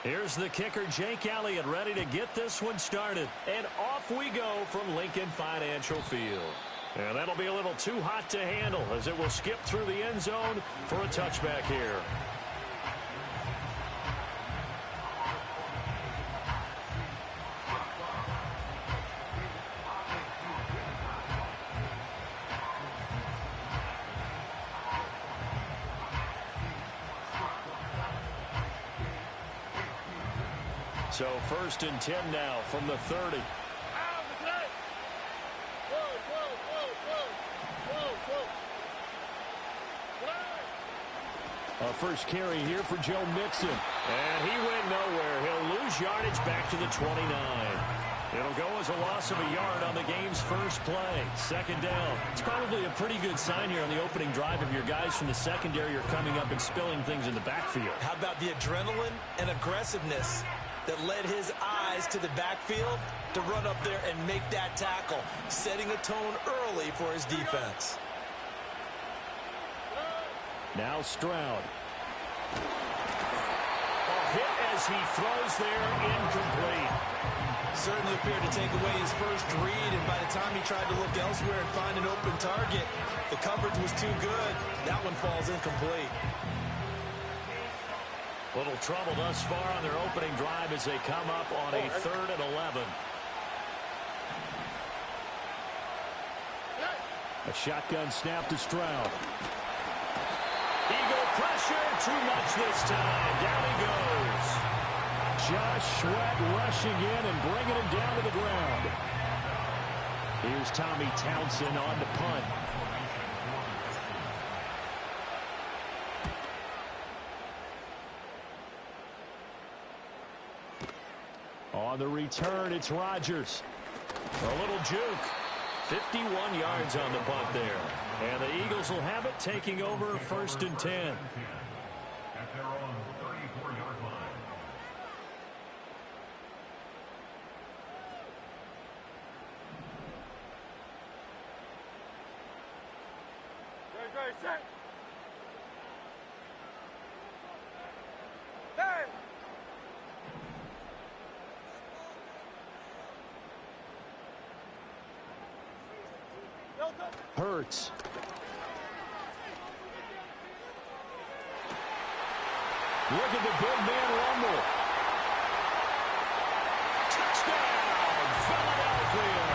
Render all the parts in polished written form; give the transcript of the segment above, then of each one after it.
Here's the kicker, Jake Elliott, ready to get this one started. And off we go from Lincoln Financial Field. And that'll be a little too hot to handle as it will skip through the end zone for a touchback here. So 1st and 10 now from the 30. A first carry here for Joe Mixon. And he went nowhere. He'll lose yardage back to the 29. It'll go as a loss of a yard on the game's first play. 2nd down. It's probably a pretty good sign here on the opening drive of your guys from the secondary are coming up and spilling things in the backfield. How about the adrenaline and aggressiveness that led his eyes to the backfield to run up there and make that tackle, setting a tone early for his defense. Now Stroud. A hit as he throws there, incomplete. Certainly appeared to take away his first read, and by the time he tried to look elsewhere and find an open target, the coverage was too good. That one falls incomplete. Little trouble thus far on their opening drive as they come up on a 3rd and 11. A shotgun snap to Stroud. Eagle pressure, too much this time. Down he goes. Josh Sweat rushing in and bringing him down to the ground. Here's Tommy Townsend on to punt. On the return, it's Rodgers. A little juke. 51 yards on the punt there. And the Eagles will have it, taking over 1st and 10. At their own 34-yard line. Ready, set. Hey! Hurts. Look at the big man rumble. Touchdown, Philadelphia.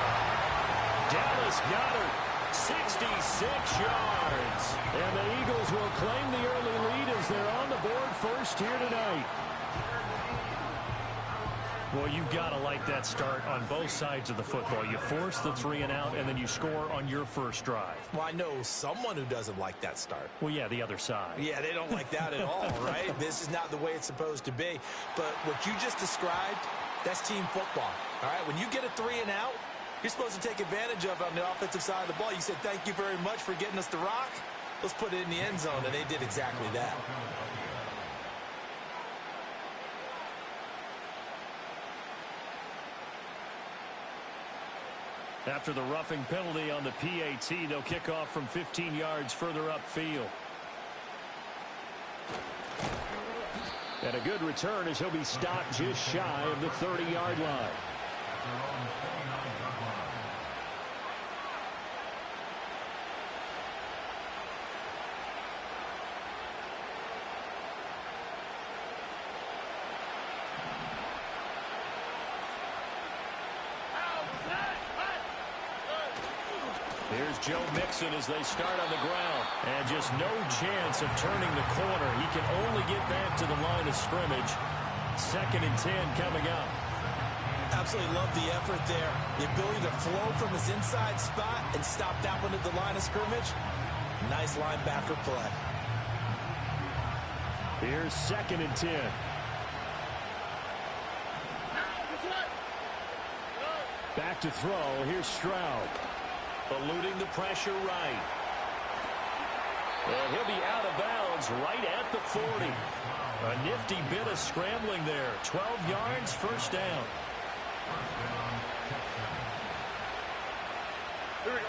Dallas Goedert, 66 yards. And the Eagles will claim the early lead as they're on the board first here tonight. Well, you've got to like that start on both sides of the football. You force the 3 and out, and then you score on your first drive. Well, I know someone who doesn't like that start. Well, yeah, the other side. Yeah, they don't like that at all, right? This is not the way it's supposed to be. But what you just described, that's team football. All right, when you get a 3 and out, you're supposed to take advantage of it on the offensive side of the ball. You said, thank you very much for getting us the rock. Let's put it in the end zone, and they did exactly that. After the roughing penalty on the PAT, they'll kick off from 15 yards further upfield. And a good return as he'll be stopped just shy of the 30-yard line. Here's Joe Mixon as they start on the ground. And just no chance of turning the corner. He can only get back to the line of scrimmage. 2nd and 10 coming up. Absolutely love the effort there. The ability to flow from his inside spot and stop that one at the line of scrimmage. Nice linebacker play. Here's 2nd and 10. Back to throw. Here's Stroud. Eluding the pressure right. And he'll be out of bounds right at the 40. A nifty bit of scrambling there. 12 yards, first down. Here we go.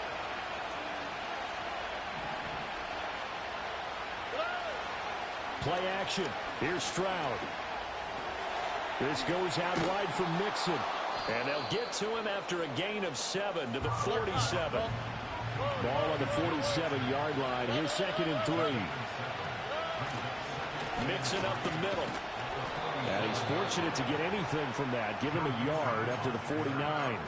Play action. Here's Stroud. This goes out wide for Mixon. And they'll get to him after a gain of 7 to the 47. Ball on the 47-yard line. Here's 2nd and 3. Mixon up the middle. And he's fortunate to get anything from that. Give him a yard up to the 49.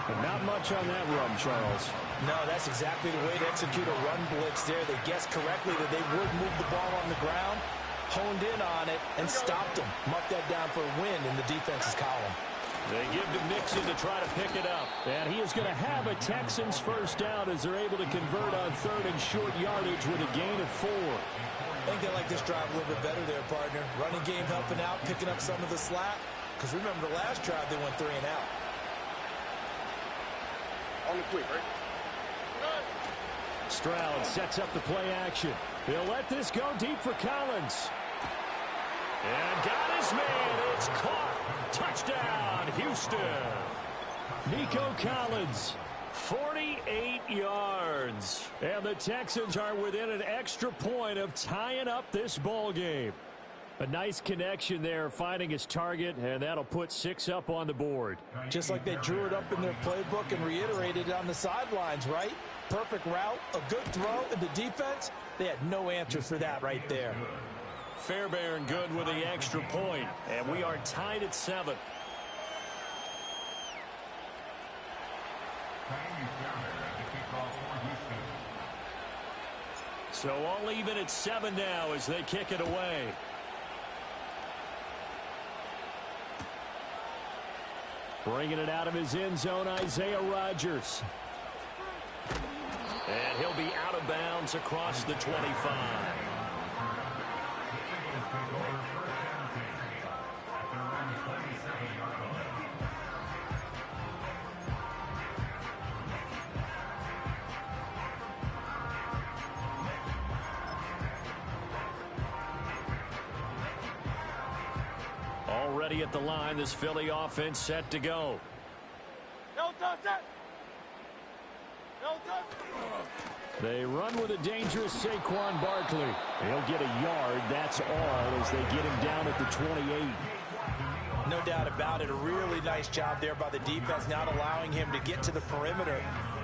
But not much on that run, Charles. No, that's exactly the way to execute a run blitz there. They guessed correctly that they would move the ball on the ground, honed in on it, and stopped them. Mark that down for a win in the defense's column. They give to Mixon to try to pick it up. And he is going to have a Texans first down as they're able to convert on 3rd and short yardage with a gain of 4. I think they like this drive a little bit better there, partner. Running game helping out, picking up some of the slack. Because remember, the last drive they went 3 and out. On the quick, right? Stroud sets up the play action. He'll let this go deep for Collins. And got his man. It's caught. Touchdown, Houston. Nico Collins, 48 yards. And the Texans are within an extra point of tying up this ball game. A nice connection there, finding his target, and that'll put 6 up on the board. Just like they drew it up in their playbook and reiterated it on the sidelines, right? Perfect route, a good throw, and the defense, they had no answer for that right there. Fairbairn good with the extra point, and we are tied at 7. So all even at 7 now as they kick it away. Bringing it out of his end zone, Isaiah Rodgers. And he'll be out of bounds across the 25. Already at the line, this Philly offense set to go. No touch that. No touch. They run with a dangerous Saquon Barkley. He'll get a yard, that's all, as they get him down at the 28. No doubt about it. A really nice job there by the defense, not allowing him to get to the perimeter.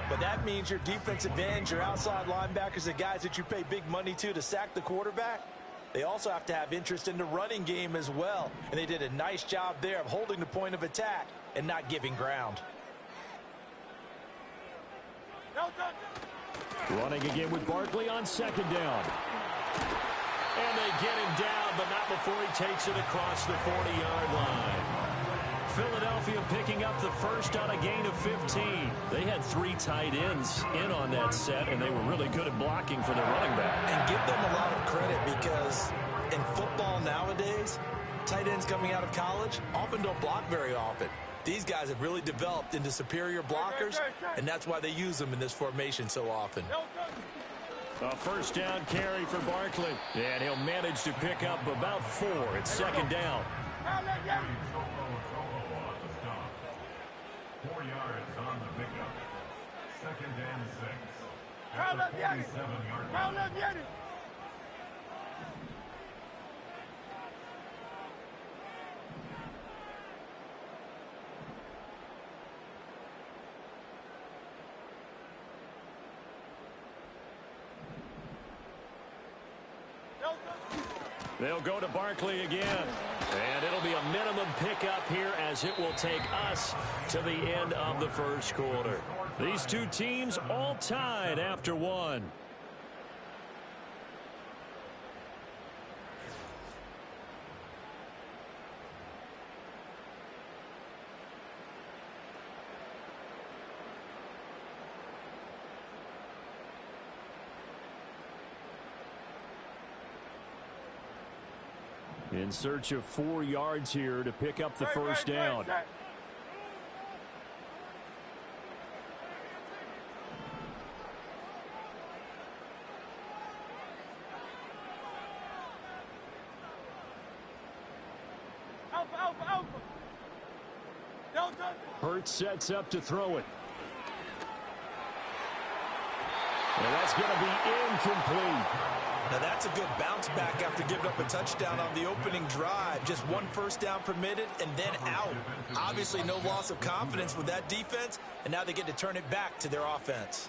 But that means your defensive ends, your outside linebackers, the guys that you pay big money to sack the quarterback, they also have to have interest in the running game as well. And they did a nice job there of holding the point of attack and not giving ground. No touch. Running again with Barkley on 2nd down. And they get him down, but not before he takes it across the 40-yard line. Philadelphia picking up the first on a gain of 15. They had 3 tight ends in on that set, and they were really good at blocking for the running back. And give them a lot of credit because in football nowadays, tight ends coming out of college often don't block very often. These guys have really developed into superior blockers, and that's why they use them in this formation so often. A first down carry for Barkley. And he'll manage to pick up about 4 at 2nd down. 4 yards on the pickup. 2nd and 6. Foul At up, the Yanni. 47-yard Foul line. up, Yanni. They'll go to Barkley again. And it'll be a minimum pickup here as it will take us to the end of the first quarter. These two teams all tied after 1. In search of 4 yards here to pick up the first down. Alpha. No touch. Hurts sets up to throw it. And that's going to be incomplete. Now that's a good bounce back after giving up a touchdown on the opening drive. Just one first down permitted and then out. Obviously no loss of confidence with that defense, and now they get to turn it back to their offense.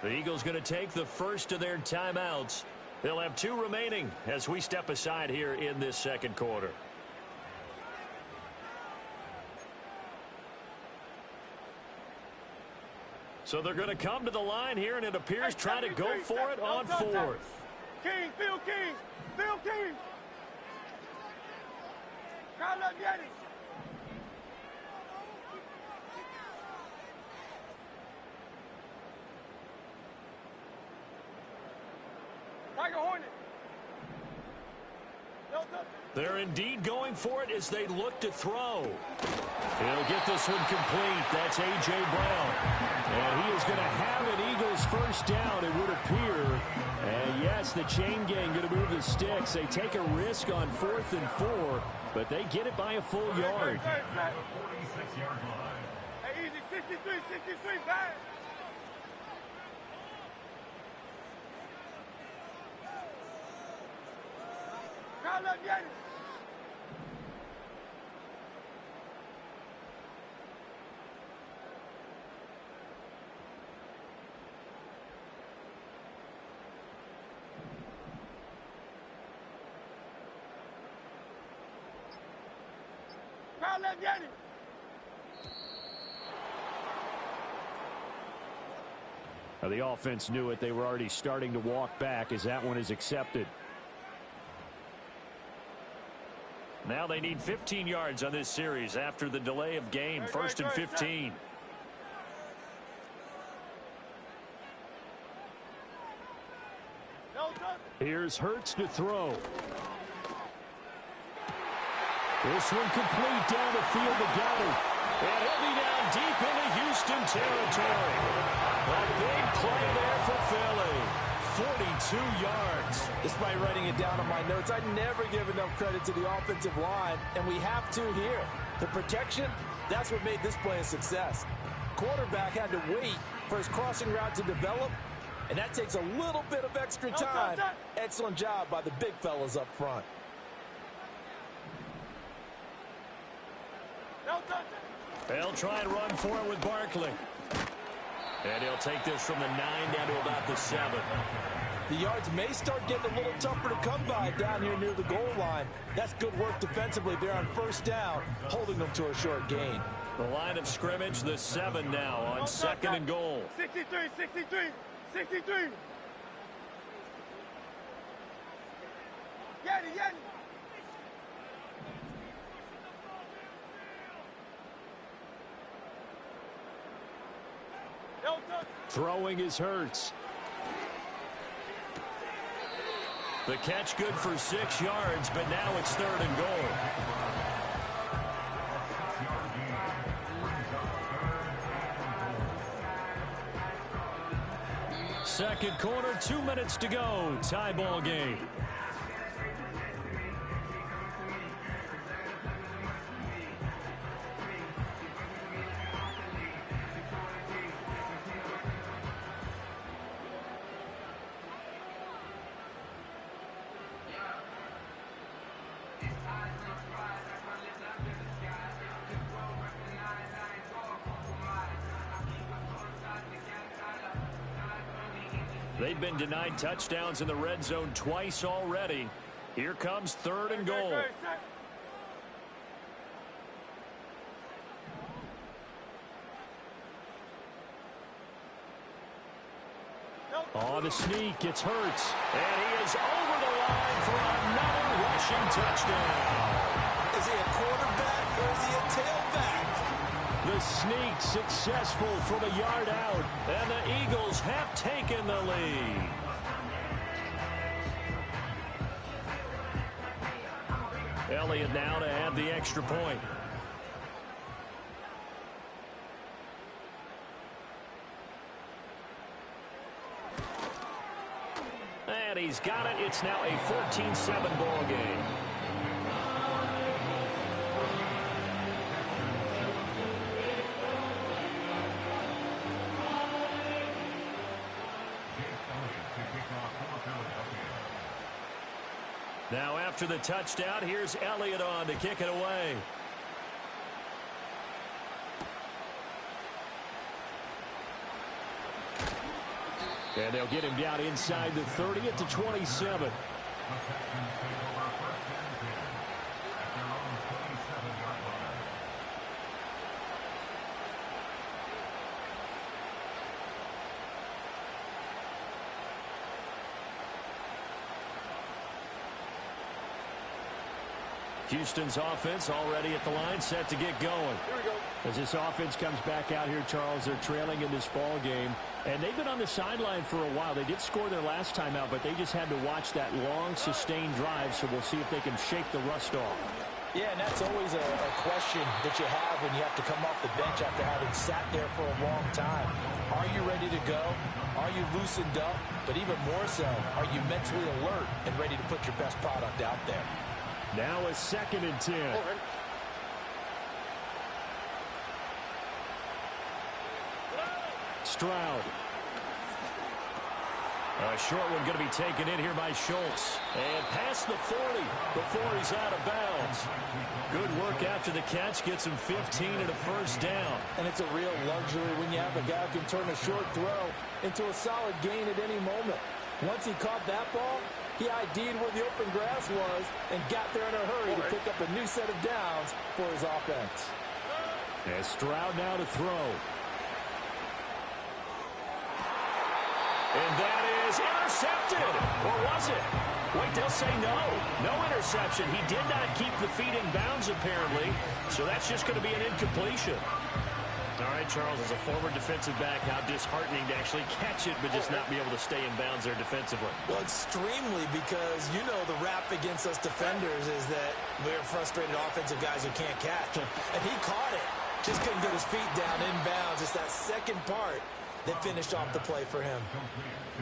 The Eagles going to take the first of their timeouts. They'll have 2 remaining as we step aside here in this second quarter. So they're going to come to the line here, and it appears trying to go for it on 4th. King, Phil King, Phil King. Kyle up, Yeti. Tiger Hornet. No touch. They're indeed going for it as they look to throw. He'll get this one complete. That's A.J. Brown. And he is going to have an Eagles first down, it would appear. And yes, the chain gang going to move the sticks. They take a risk on 4th and 4, but they get it by a full yard. 46-yard line. Hey, easy, 63, bad. Kyle up, Yeti. Kyle up, Yeti. Now, the offense knew it. They were already starting to walk back as that one is accepted. Now they need 15 yards on this series after the delay of game. 1st and 15. No touch. Here's Hurts to throw. This one complete down the field to Goddard. And he'll be down deep into Houston territory. A big play there for Philly. 42 yards. Despite writing it down on my notes, I never give enough credit to the offensive line, and we have to here. The protection, that's what made this play a success. Quarterback had to wait for his crossing route to develop, and that takes a little bit of extra time. Excellent job by the big fellas up front. No touch. They'll try and run for it with Barkley. And he'll take this from the 9 down to about the 7. The yards may start getting a little tougher to come by down here near the goal line. That's good work defensively there on 1st down, holding them to a short gain. The line of scrimmage, the 7 now on 2nd and goal. 63. Yeti. No touch. Throwing is Hurts. The catch good for 6 yards, but now it's 3rd and goal. Second quarter, 2 minutes to go. Tie ball game. They've been denied touchdowns in the red zone twice already. Here comes 3rd and goal. On the sneak, it's Hurts. And he is over the line for another rushing touchdown. Is he a quarterback or is he a tailback? The sneak successful from a yard out, and the Eagles have taken the lead. Elliott now to have the extra point. And he's got it. It's now a 14-7 ball game. Now after the touchdown, here's Elliott on to kick it away. And they'll get him down inside the 30 at the 27. Houston's offense already at the line, set to get going. Here we go. As this offense comes back out here, Charles, they're trailing in this ball game. And they've been on the sideline for a while. They did score their last time out, but they just had to watch that long, sustained drive, so we'll see if they can shake the rust off. Yeah, and that's always a question that you have when you have to come off the bench after having sat there for a long time. Are you ready to go? Are you loosened up? But even more so, are you mentally alert and ready to put your best product out there? Now a 2nd and 10. Stroud. A short one going to be taken in here by Schultz. And past the 40 before he's out of bounds. Good work after the catch. Gets him 15 and a first down. And it's a real luxury when you have a guy who can turn a short throw into a solid gain at any moment. Once he caught that ball, he ID'd where the open grass was and got there in a hurry to pick up a new set of downs for his offense. And Stroud now to throw. And that is intercepted. Or was it? Wait, they'll say no. No interception. He did not keep the feet in bounds, apparently. So that's just going to be an incompletion. All right, Charles, as a former defensive back, how disheartening to actually catch it, but just not be able to stay in bounds there defensively. Well, extremely, because you know the rap against us defenders is that we're frustrated offensive guys who can't catch. And he caught it. Just couldn't get his feet down in bounds. It's that second part that finished off the play for him.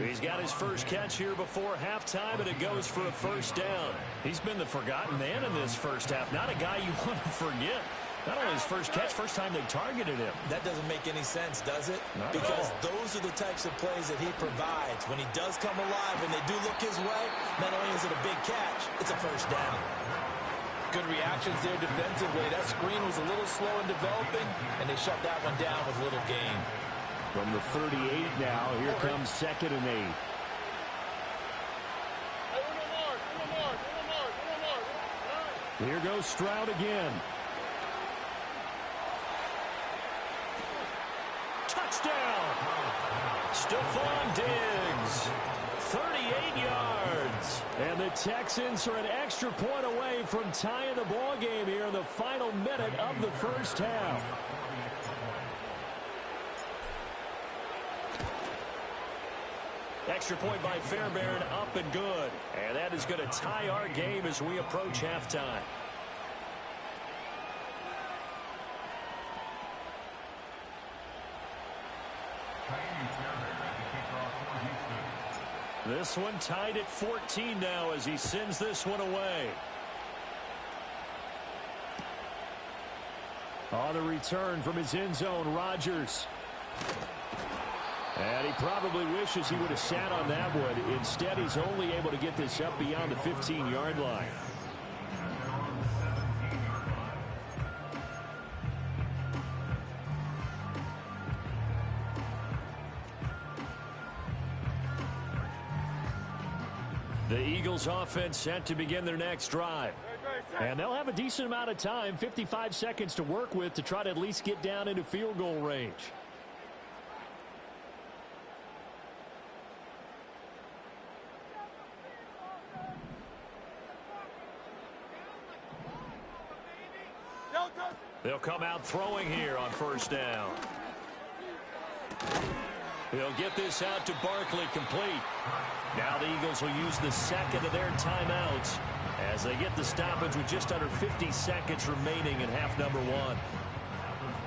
He's got his first catch here before halftime, and it goes for a first down. He's been the forgotten man in this first half. Not a guy you want to forget. Not only his first catch, first time they targeted him. That doesn't make any sense, does it? Not because those are the types of plays that he provides. When he does come alive and they do look his way, not only is it a big catch, it's a first down. Good reactions there defensively. That screen was a little slow in developing, and they shut that one down with little gain. From the 38 now, here comes 2nd and 8. Here goes Stroud again. Touchdown! Stephon Diggs, 38 yards. And the Texans are an extra point away from tying the ball game here in the final minute of the first half. Extra point by Fairbairn, up and good. And that is going to tie our game as we approach halftime. This one tied at 14 now as he sends this one away. On the return from his end zone, Rodgers. And he probably wishes he would have sat on that one. Instead, he's only able to get this up beyond the 15-yard line. The Eagles offense set to begin their next drive. And they'll have a decent amount of time, 55 seconds to work with to try to at least get down into field goal range. They'll come out throwing here on first down. He'll get this out to Barkley, complete. Now the Eagles will use the second of their timeouts as they get the stoppage with just under 50 seconds remaining in half number one.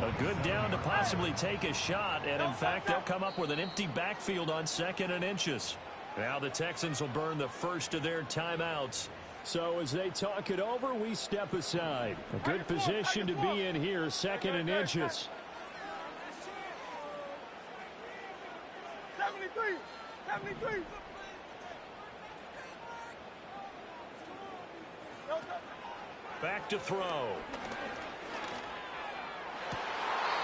A good down to possibly take a shot, and in fact, they'll come up with an empty backfield on 2nd and inches. Now the Texans will burn the first of their timeouts. So as they talk it over, we step aside. A good position to be in here, 2nd and inches. 73. No touch. Back to throw.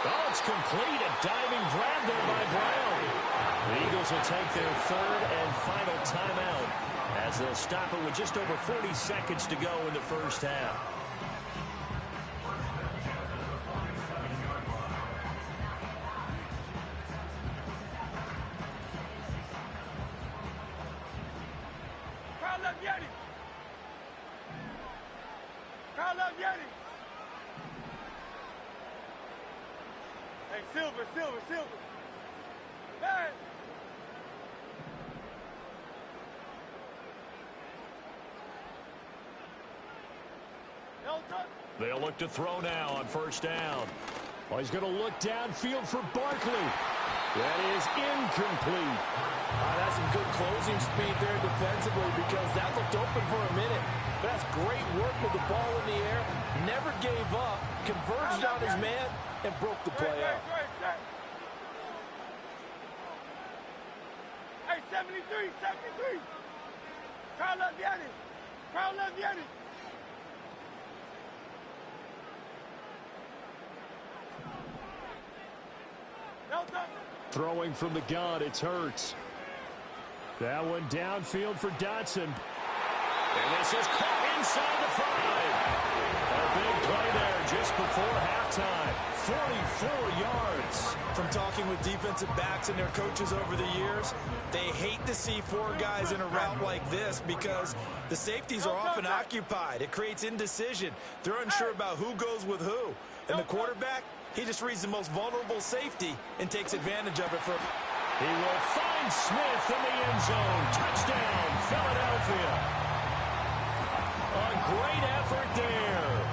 Oh, it's complete. A diving grab there by Brown. The Eagles will take their third and final timeout as they'll stop it with just over 40 seconds to go in the first half. Crowd love Yeti. Crowd love Yeti. Hey, Silver. Hey. No touch. They'll look to throw now on first down. Well, he's going to look downfield for Barkley. That is incomplete. That's some good closing speed there defensively because that looked open for a minute. But that's great work with the ball in the air. Never gave up, converged on his man, and broke the play up. Great. Hey, 73. Crowd love Yeti. Crowd love Yeti. No touch. Throwing from the gun, it's Hurts. That one downfield for Dotson. And this is caught inside the 5. A big play there just before halftime. 44 yards. From talking with defensive backs and their coaches over the years, they hate to see 4 guys in a route like this because the safeties are often occupied. It creates indecision. They're unsure about who goes with who. And the quarterback, he just reads the most vulnerable safety and takes advantage of it. He will find Smith in the end zone. Touchdown, Philadelphia. A great effort there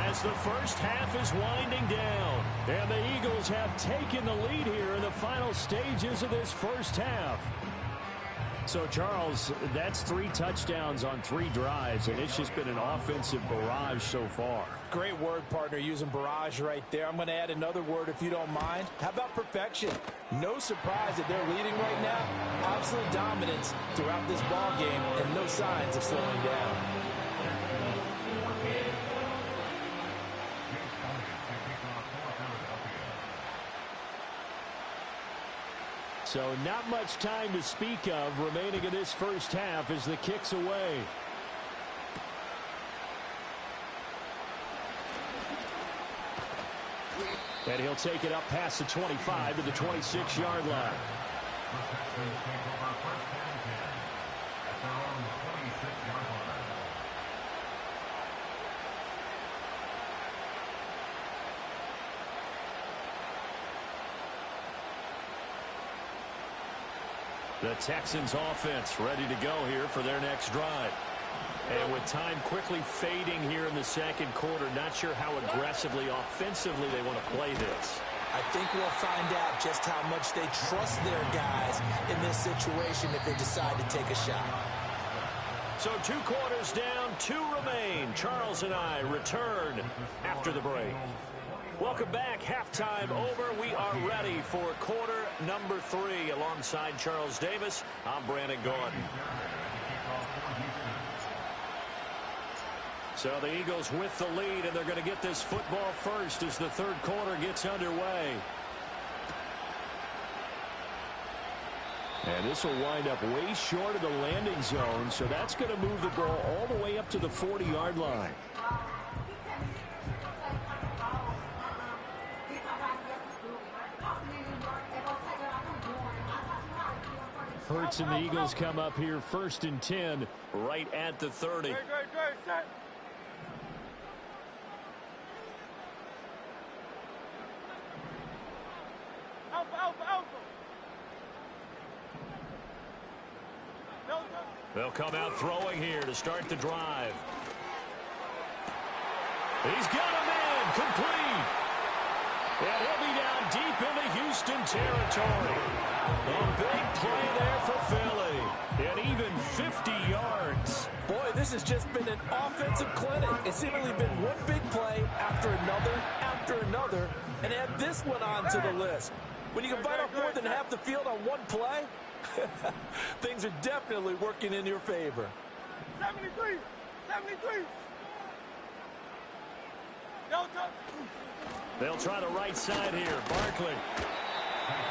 as the first half is winding down. And the Eagles have taken the lead here in the final stages of this first half. So, Charles, that's 3 touchdowns on 3 drives, and it's just been an offensive barrage so far. Great word, partner, using barrage right there. I'm going to add another word if you don't mind. How about perfection? No surprise that they're leading right now. Absolute dominance throughout this ball game and no signs of slowing down. So not much time to speak of remaining in this first half as the kick's away. And he'll take it up past the 25 to the 26-yard line. The Texans offense ready to go here for their next drive. And with time quickly fading here in the second quarter, not sure how aggressively, offensively they want to play this. I think we'll find out just how much they trust their guys in this situation if they decide to take a shot. So 2 quarters down, 2 remain. Charles and I return after the break. Welcome back. Halftime over. We are ready for quarter number 3. Alongside Charles Davis, I'm Brandon Gordon. So the Eagles with the lead, and they're going to get this football first as the third quarter gets underway. And this will wind up way short of the landing zone, so that's going to move the ball all the way up to the 40-yard line. Hurts and the Eagles come up here 1st and 10 right at the 30. Great, set. Alpha. No, They'll come out throwing here to start the drive. He's got a man complete. And he'll be down deep into Houston territory. A big play there for Philly. And even 50 yards. Boy, this has just been an offensive clinic. It's seemingly been one big play after another, and add this one on to the list. When you can bite off more than half the field on one play, things are definitely working in your favor. 73. No touch. They'll try the right side here. Barkley.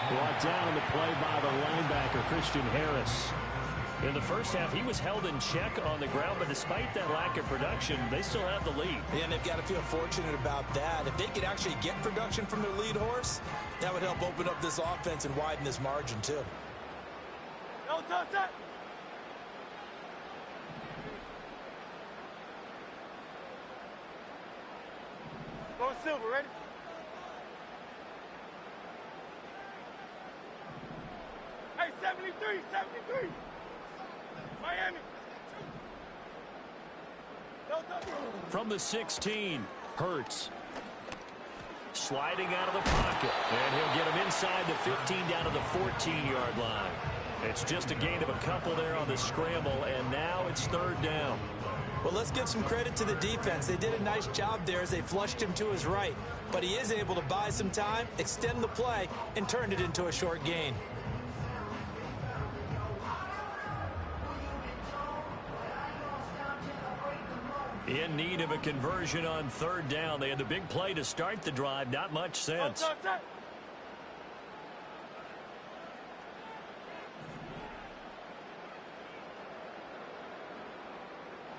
Brought down in the play by the linebacker, Christian Harris. In the first half, he was held in check on the ground, but despite that lack of production, they still have the lead. Yeah, and they've got to feel fortunate about that. If they could actually get production from their lead horse, that would help open up this offense and widen this margin, too. No touch that. Go silver, ready? Hey, 73, 73. Miami. No touch. From the 16, Hurts. Sliding out of the pocket. And he'll get him inside the 15 down to the 14-yard line. It's just a gain of a couple there on the scramble, and now it's third down. Well, let's give some credit to the defense. They did a nice job there as they flushed him to his right. But he is able to buy some time, extend the play, and turn it into a short gain. In need of a conversion on third down. They had the big play to start the drive. Not much sense. No touch that.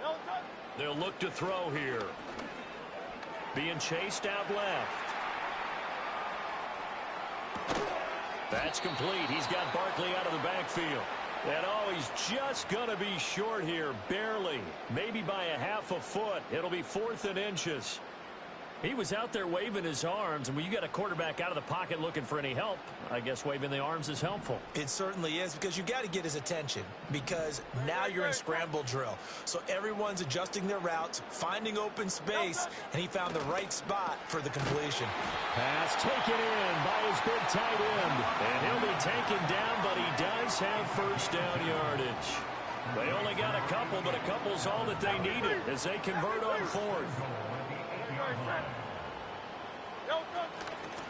No touch. They'll look to throw here. Being chased out left. That's complete. He's got Barkley out of the backfield. And oh, he's just going to be short here, barely. Maybe by a half a foot. It'll be 4th and inches. He was out there waving his arms, and when you got a quarterback out of the pocket looking for any help, I guess waving the arms is helpful. It certainly is, because you got to get his attention, because now you're in scramble drill. So everyone's adjusting their routes, finding open space, and he found the right spot for the completion. Pass taken in by his big tight end. And he'll be taken down, but he does have first down yardage. They only got a couple, but a couple's all that they needed as they convert on fourth. No touch.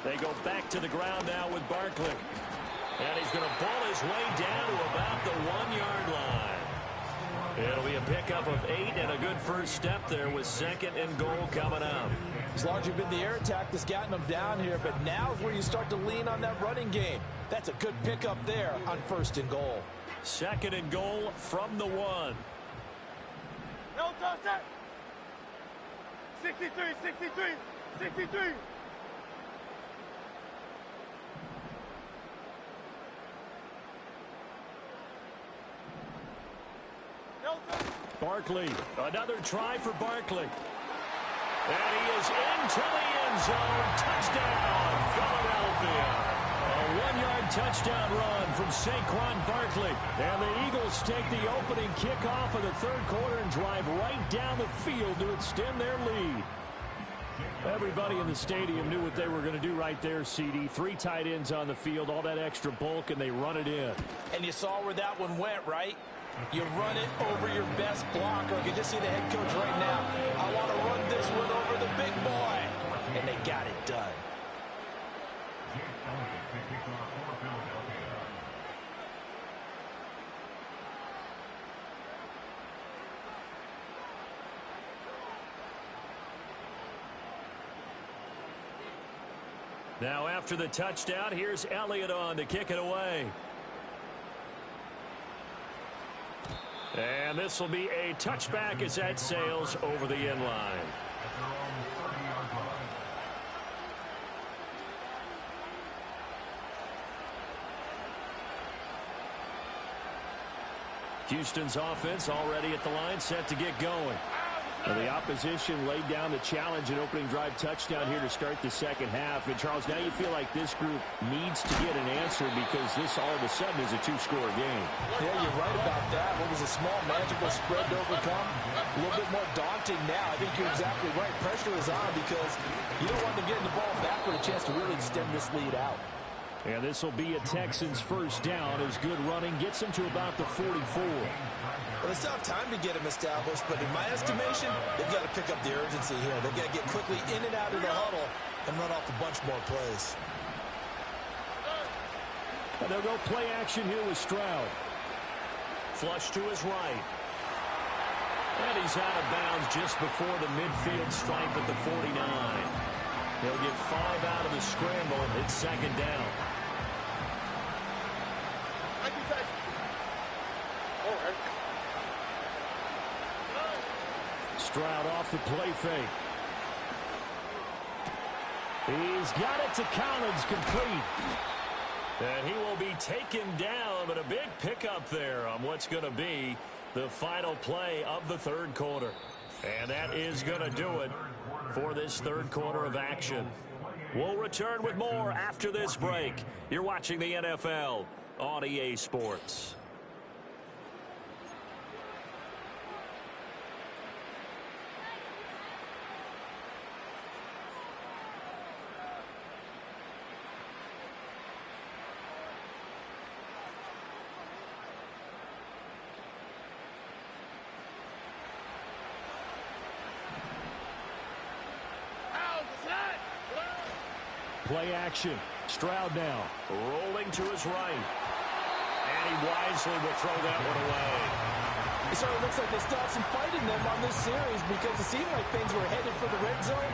They go back to the ground now with Barkley. And he's going to ball his way down to about the 1-yard line. It'll be a pickup of 8 and a good first step there with 2nd and goal coming out. It's largely been the air attack that's gotten them down here, but now is where you start to lean on that running game. That's a good pickup there on 1st and goal. 2nd and goal from the 1. No touch that. 63, 63, 63. No touch. Barkley, another try for Barkley. And he is into the end zone. Touchdown, Philadelphia. A 1-yard touchdown run from Saquon Barkley. And the Eagles take the opening kickoff of the third quarter and drive right down the field to extend their lead. Everybody in the stadium knew what they were going to do right there, CD. 3 tight ends on the field, all that extra bulk, and they run it in. And you saw where that one went, right? You run it over your best blocker. You can just see the head coach right now. I want to run this one over the big boy. And they got it done. Now after the touchdown, here's Elliott on to kick it away. And this will be a touchback as that sails over the end line. Houston's offense already at the line, set to get going. Well, the opposition laid down the challenge and opening drive touchdown here to start the second half. And, Charles, now you feel like this group needs to get an answer because this all of a sudden is a 2-score game. Yeah, you're right about that. What was a small, manageable spread to overcome? A little bit more daunting now. I think you're exactly right. Pressure is on because you don't want them getting the ball back with a chance to really extend this lead out. And this will be a Texans first down as good running gets them to about the 44. Well, they still have time to get him established, but in my estimation, they've got to pick up the urgency here. They've got to get quickly in and out of the huddle and run off a bunch more plays. And they'll go play action here with Stroud. Flush to his right. And he's out of bounds just before the midfield stripe at the 49. He'll get 5 out of the scramble. It's second down. Stroud off the play fake. He's got it to Collins, complete. And he will be taken down, but a big pickup there on what's going to be the final play of the third quarter. And that is going to do it for this third quarter of action. We'll return with more after this break. You're watching the NFL on EA Sports. Play action. Stroud now rolling to his right. And he wisely will throw that one away. It certainly looks like they still have some fight in them on this series because it seemed like things were headed for the red zone.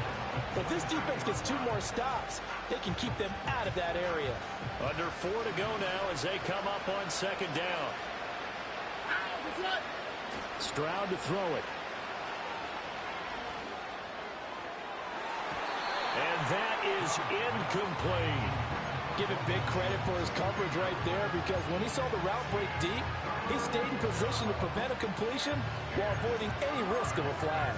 But this defense gets 2 more stops. They can keep them out of that area. Under 4 to go now as they come up on second down. Stroud to throw it. And that is incomplete. Give him big credit for his coverage right there because when he saw the route break deep, he stayed in position to prevent a completion while avoiding any risk of a flag.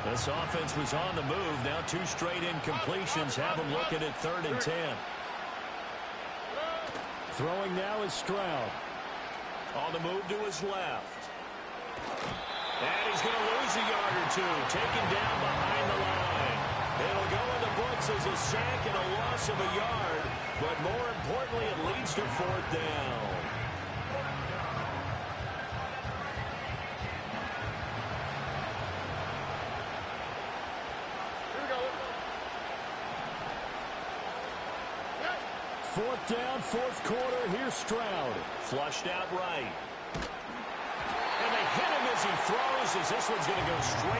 This offense was on the move. Now 2 straight incompletions have them looking at 3rd and 10. Throwing now is Stroud. On the move to his left. And he's going to lose a yard or 2, taken down behind the line. It'll go in the books as a sack and a loss of a yard, but more importantly, it leads to 4th down. Here we go. 4th down, 4th quarter. Here's Stroud. Flushed out right. And they hit him as he throws, as this one's going to go straight